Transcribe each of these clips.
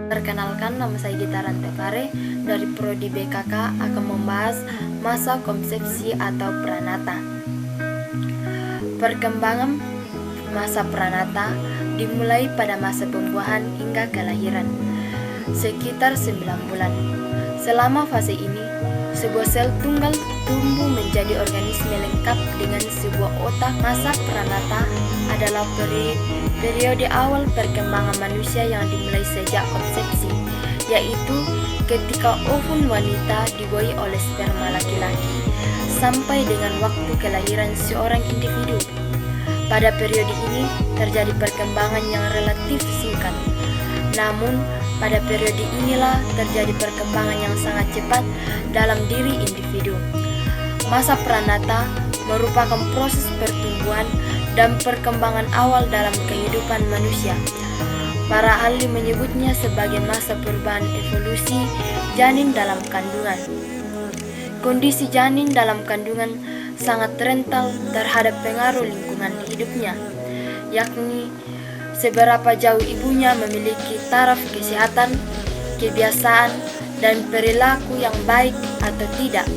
Perkenalkan, nama saya Gita Rantepare dari Prodi BKK akan membahas masa konsepsi atau pranata. Perkembangan masa pranata dimulai pada masa pembuahan hingga kelahiran, sekitar 9 bulan. Selama fase ini, sebuah sel tunggal tumbuh menjadi organisme lengkap dengan sebuah otak. Masa pranata adalah periode awal perkembangan manusia yang dimulai sejak konsepsi, yaitu ketika ovum wanita dibuai oleh sperma laki-laki sampai dengan waktu kelahiran seorang individu. Pada periode ini terjadi perkembangan yang relatif singkat, namun pada periode inilah terjadi perkembangan yang sangat cepat dalam diri individu. Masa pranata merupakan proses pertumbuhan dan perkembangan awal dalam kehidupan manusia. Para ahli menyebutnya sebagai masa perubahan evolusi janin dalam kandungan. Kondisi janin dalam kandungan sangat rentan terhadap pengaruh lingkungan hidupnya, yakni seberapa jauh ibunya memiliki taraf kesehatan, kebiasaan, dan perilaku yang baik atau tidak.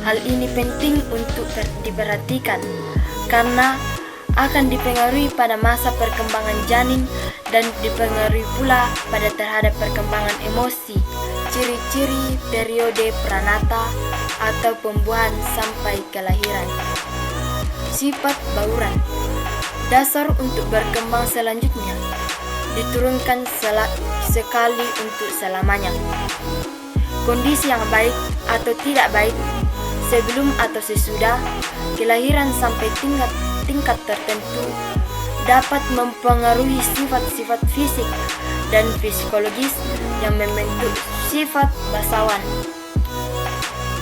Hal ini penting untuk diperhatikan karena akan dipengaruhi pada masa perkembangan janin dan dipengaruhi pula pada terhadap perkembangan emosi. Ciri-ciri periode pranata atau pembuahan sampai kelahiran. Sifat bauran. Dasar untuk berkembang selanjutnya diturunkan sekali untuk selamanya. Kondisi yang baik atau tidak baik sebelum atau sesudah kelahiran sampai tingkat tertentu dapat mempengaruhi sifat-sifat fisik dan psikologis yang membentuk sifat bangsawan.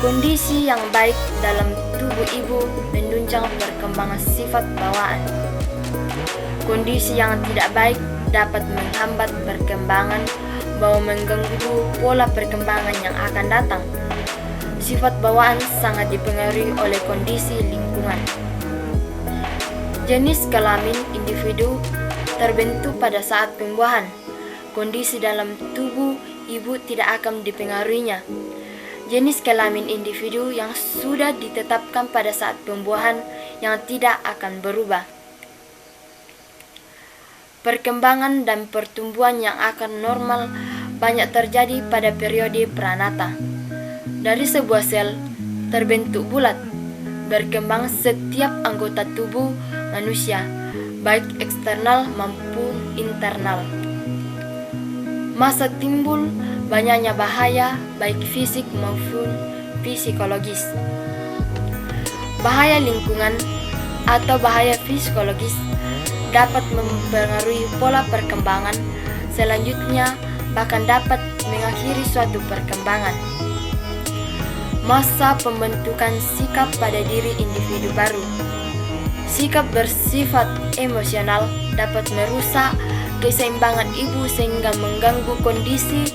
Kondisi yang baik dalam tubuh ibu menunjang perkembangan sifat bawaan. Kondisi yang tidak baik dapat menghambat perkembangan, bahwa mengganggu pola perkembangan yang akan datang. Sifat bawaan sangat dipengaruhi oleh kondisi lingkungan. Jenis kelamin individu terbentuk pada saat pembuahan. Kondisi dalam tubuh ibu tidak akan dipengaruhinya. Jenis kelamin individu yang sudah ditetapkan pada saat pembuahan yang tidak akan berubah. Perkembangan dan pertumbuhan yang akan normal banyak terjadi pada periode pranata. Dari sebuah sel terbentuk bulat, berkembang setiap anggota tubuh manusia, baik eksternal maupun internal. Masa timbul banyaknya bahaya baik fisik maupun psikologis. Bahaya lingkungan atau bahaya psikologis dapat mempengaruhi pola perkembangan selanjutnya, bahkan dapat mengakhiri suatu perkembangan. Masa pembentukan sikap pada diri individu baru. Sikap bersifat emosional dapat merusak keseimbangan ibu sehingga mengganggu kondisi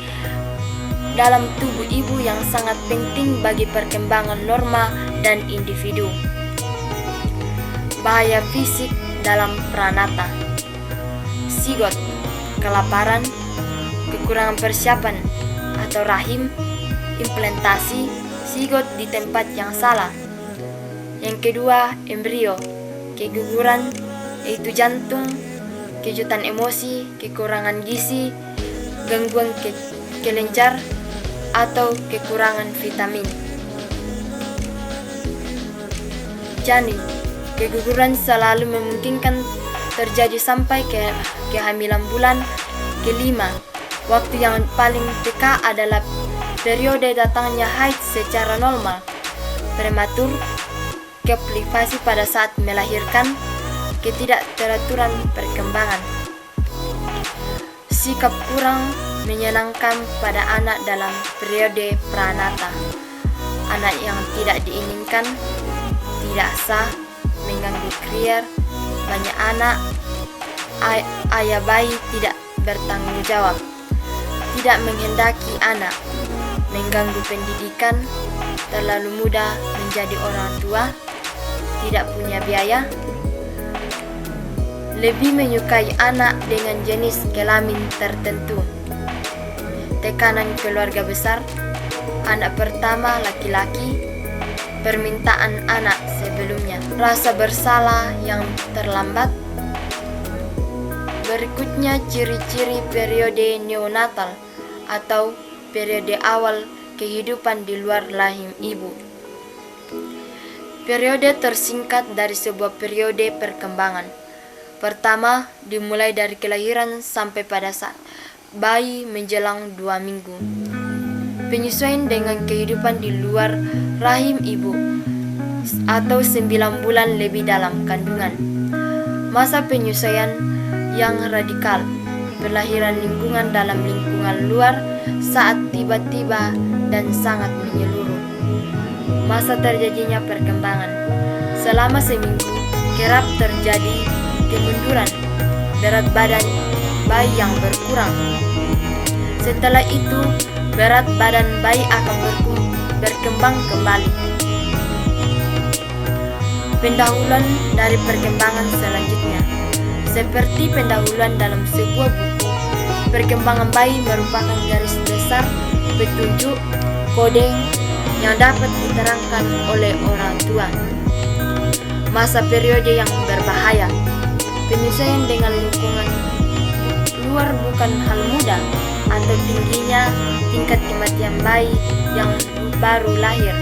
dalam tubuh ibu yang sangat penting bagi perkembangan norma dan individu. Bahaya fisik dalam pranata. Zigot, kelaparan, kekurangan persiapan atau rahim, implantasi zigot di tempat yang salah. Yang kedua, embrio, keguguran yaitu jantung, kejutan emosi, kekurangan gizi, gangguan kelenjar atau kekurangan vitamin. Janin, keguguran selalu memungkinkan terjadi sampai kehamilan bulan kelima. Waktu yang paling peka adalah periode datangnya haid secara normal, prematur, komplikasi pada saat melahirkan, ketidakteraturan perkembangan. Sikap kurang menyenangkan pada anak dalam periode pranata. Anak yang tidak diinginkan, tidak sah, mengganggu krier, banyak anak, ayah bayi tidak bertanggung jawab, tidak menghendaki anak, mengganggu pendidikan, terlalu muda menjadi orang tua, tidak punya biaya, lebih menyukai anak dengan jenis kelamin tertentu. tekanan keluarga besar, anak pertama laki-laki, permintaan anak sebelumnya, rasa bersalah yang terlambat. Berikutnya ciri-ciri periode neonatal atau periode awal kehidupan di luar rahim ibu. Periode tersingkat dari sebuah periode perkembangan. Pertama, dimulai dari kelahiran sampai pada saat bayi menjelang 2 minggu. Penyesuaian dengan kehidupan di luar rahim ibu atau 9 bulan lebih dalam kandungan. Masa penyesuaian yang radikal, pelahiran lingkungan dalam lingkungan luar saat tiba-tiba dan sangat menyeluruh. Masa terjadinya perkembangan. Selama seminggu, kerap terjadi kemunduran berat badan bayi yang berkurang. Setelah itu, berat badan bayi akan berkembang kembali. Pendahuluan dari perkembangan selanjutnya. Seperti pendahuluan dalam sebuah buku, perkembangan bayi merupakan garis besar petunjuk kode yang dapat diterangkan oleh orang tua. Masa periode yang berbahaya. Penyesuaian dengan lingkungan luar bukan hal mudah, atau tingginya tingkat kematian bayi yang baru lahir.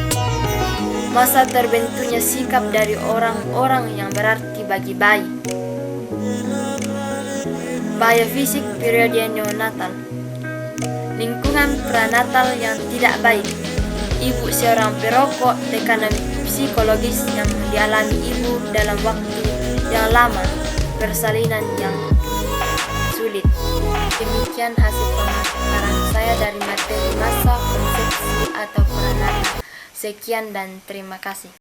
Masa terbentuknya sikap dari orang-orang yang berarti bagi bayi. Bahaya fisik periode neonatal. Lingkungan prenatal yang tidak baik. Ibu seorang perokok, tekanan psikologis yang dialami ibu dalam waktu yang lama, persalinan yang sulit. Demikian hasil pemaparan saya dari materi masa konsepsi atau prenatal. Sekian dan terima kasih.